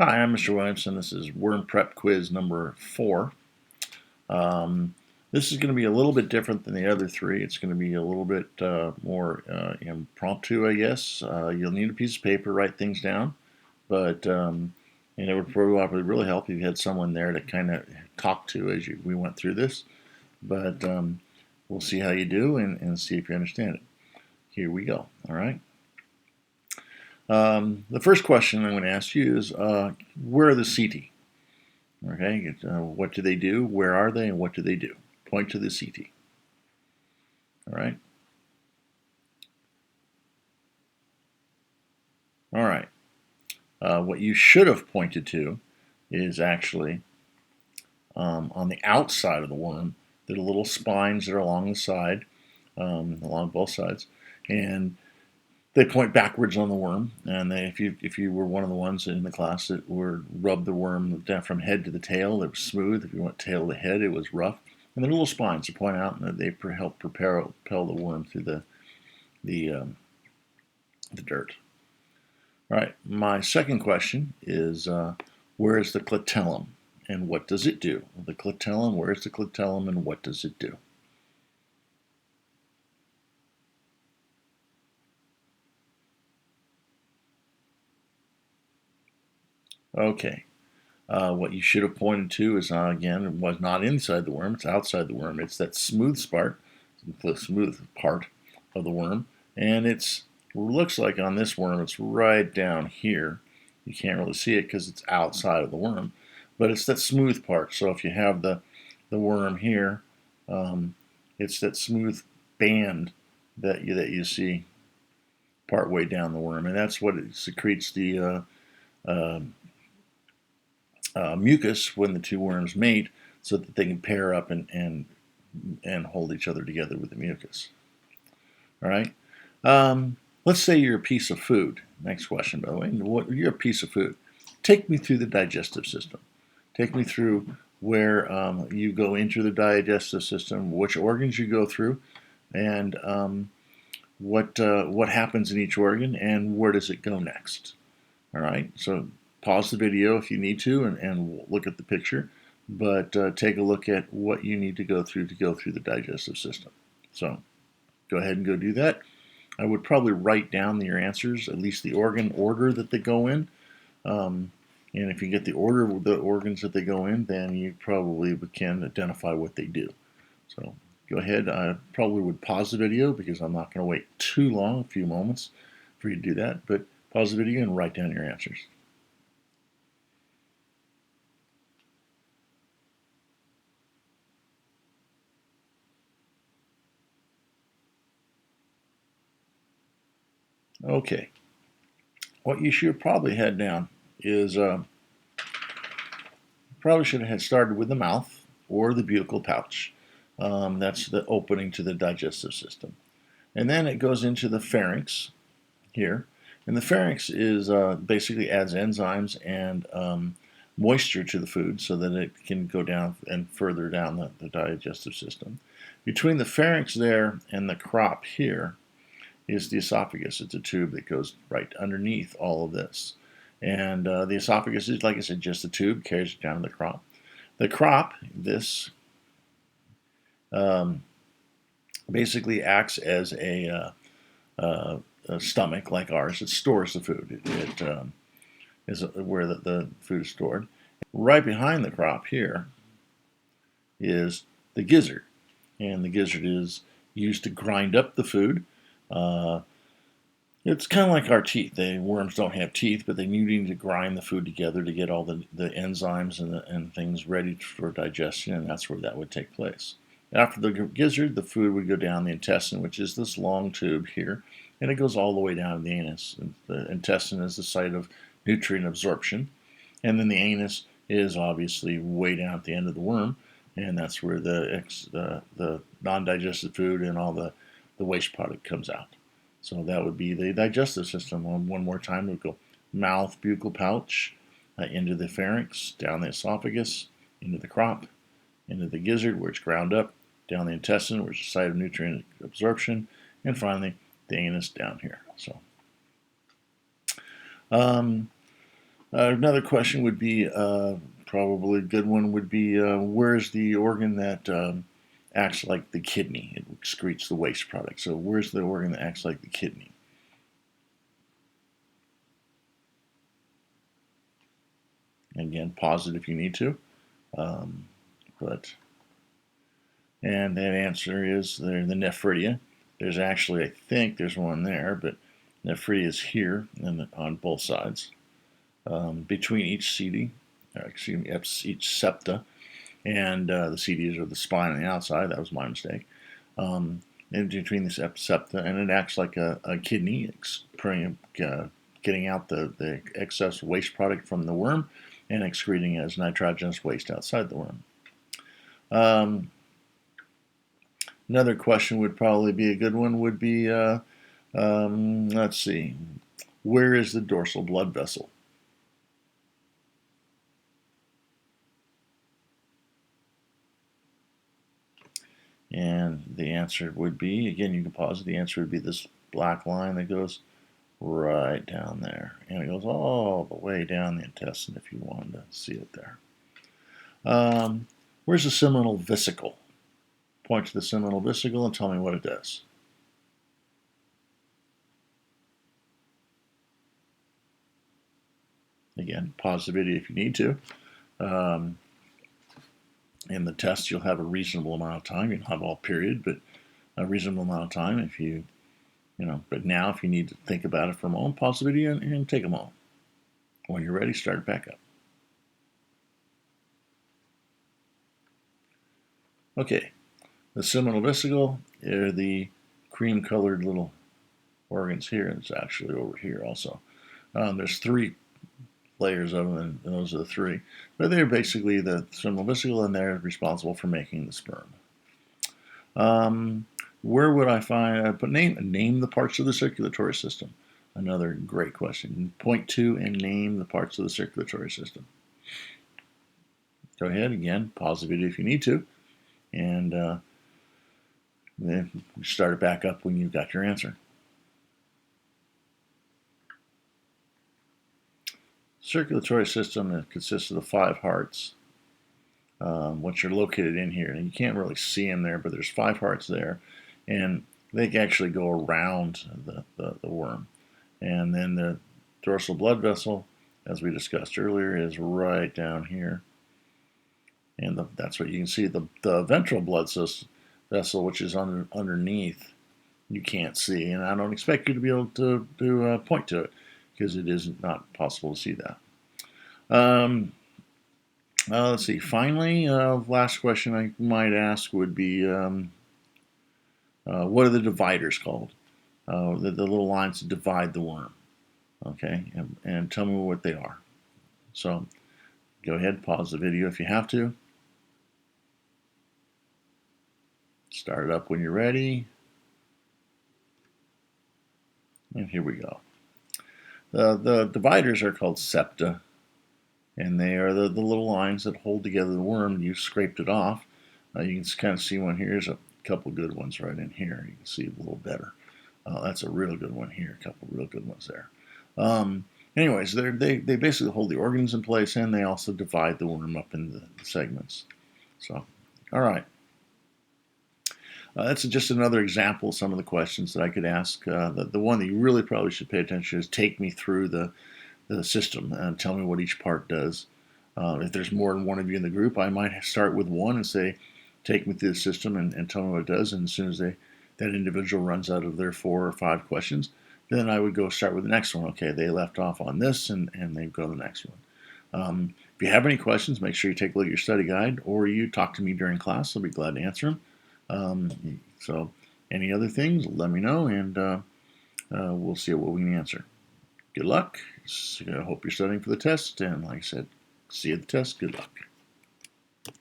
Hi, I'm Mr. Williamson. This is Worm Prep Quiz number 4. Um, this is going to be a little bit different than the other three. It's going to be a little bit more impromptu, I guess. You'll need a piece of paper, write things down, but and it would probably really help if you had someone there to kind of talk to as we went through this. But we'll see how you do and see if you understand it. Here we go. All right. The first question I'm going to ask you is, where are the CT? Okay, what do they do? Where are they? And what do they do? Point to the CT. All right. All right. What you should have pointed to is actually on the outside of the worm. There are little spines that are along the side, along both sides, and they point backwards on the worm. And if you were one of the ones in the class that were rubbed the worm down from head to the tail, it was smooth. If you went tail to head, it was rough. And the little spines to point out that they help propel the worm through the dirt. All right. My second question is, where is the clitellum and what does it do? The clitellum. Where is the clitellum and what does it do? Okay. What you should have pointed to is, again, it was not inside the worm, it's outside the worm. It's that smooth the smooth part of the worm. And it looks like on this worm, it's right down here. You can't really see it because it's outside of the worm. But it's that smooth part. So if you have the worm here, it's that smooth band that you see part way down the worm. And that's what it secretes the uh, mucus when the two worms mate, so that they can pair up and hold each other together with the mucus. All right. Let's say you're a piece of food. Next question, by the way. You're a piece of food. Take me through the digestive system. Take me through where you go into the digestive system, which organs you go through, and what happens in each organ, and where does it go next. All right. So pause the video if you need to and look at the picture, but take a look at what you need to go through the digestive system. So go ahead and go do that. I would probably write down your answers, at least the organ order that they go in. And if you get the order of the organs that they go in, then you probably can identify what they do. So go ahead. I probably would pause the video because I'm not going to wait too long, a few moments, for you to do that. But pause the video and write down your answers. Okay. What you should probably head down is probably should have started with the mouth or the buccal pouch. That's the opening to the digestive system. And then it goes into the pharynx here. And the pharynx is basically adds enzymes and moisture to the food so that it can go down and further down the digestive system. Between the pharynx there and the crop here is the esophagus. It's a tube that goes right underneath all of this. And the esophagus is, like I said, just a tube, carries it down to the crop. The crop, this um, basically acts as a stomach like ours. It stores the food. It is where the food is stored. Right behind the crop here is the gizzard. And the gizzard is used to grind up the food. Uh, It's kind of like our teeth. Worms don't have teeth, but they need to grind the food together to get all the enzymes and things ready for digestion, and that's where that would take place. After the gizzard, the food would go down the intestine, which is this long tube here, and it goes all the way down to the anus. And the intestine is the site of nutrient absorption, and then the anus is obviously way down at the end of the worm, and that's where the non-digested food and all the waste product comes out. So that would be the digestive system. One more time, we go mouth, buccal pouch, into the pharynx, down the esophagus, into the crop, into the gizzard where it's ground up, down the intestine where it's the site of nutrient absorption, and finally the anus down here. So Another question would be, probably a good one would be, where's the organ that acts like the kidney? It excretes the waste product. So where's the organ that acts like the kidney? Again, pause it if you need to. Um, but and that answer is the nephridia. There's actually, I think there's one there, but nephridia is here and on both sides. Between each CD, excuse me, each septa, and the CDs are the spine on the outside. That was my mistake. In between the septa, and it acts like a kidney, getting out the excess waste product from the worm and excreting it as nitrogenous waste outside the worm. Another question would probably be a good one would be, let's see, where is the dorsal blood vessel? And the answer would be, again, you can pause it, the answer would be this black line that goes right down there. And it goes all the way down the intestine if you wanted to see it there. Where's the seminal vesicle? Point to the seminal vesicle and tell me what it does. Again, pause the video if you need to. In the test, you'll have a reasonable amount of time. You don't have all period, but a reasonable amount of time if you but now if you need to think about it for a moment, pause the video and take a moment. When you're ready, start it back up. Okay, the seminal vesicle are the cream-colored little organs here, and it's actually over here also. There's 3 layers of them, and those are the 3. But they're basically the seminal vesicle, and they're responsible for making the sperm. Where would I find? Name the parts of the circulatory system. Another great question. Point to and name the parts of the circulatory system. Go ahead again. Pause the video if you need to, and then start it back up when you've got your answer. Circulatory system consists of the 5 hearts, which are located in here. And you can't really see them there, but there's 5 hearts there, and they actually go around the worm. And then the dorsal blood vessel, as we discussed earlier, is right down here. And that's what you can see. The ventral blood vessel, which is underneath, you can't see. And I don't expect you to be able to point to it, because it is not possible to see that. Let's see. Finally, last question I might ask would be, what are the dividers called? The little lines that divide the worm. Okay, and tell me what they are. So go ahead, pause the video if you have to. Start it up when you're ready. And here we go. The dividers are called septa, and they are the little lines that hold together the worm. You scraped it off. You can kind of see one here. There's a couple good ones right in here. You can see it a little better. That's a real good one here. A couple real good ones there. Anyways, they basically hold the organs in place, and they also divide the worm up into segments. So, all right. That's just another example of some of the questions that I could ask. The one that you really probably should pay attention to is take me through the system and tell me what each part does. If there's more than one of you in the group, I might start with one and say, take me through the system and tell me what it does. And as soon as that individual runs out of their 4 or 5 questions, then I would go start with the next one. Okay, they left off on this, and they go to the next one. If you have any questions, make sure you take a look at your study guide, or you talk to me during class. I'll be glad to answer them. So any other things, let me know, and we'll see what we can answer. Good luck. I hope you're studying for the test, and like I said, see you at the test. Good luck.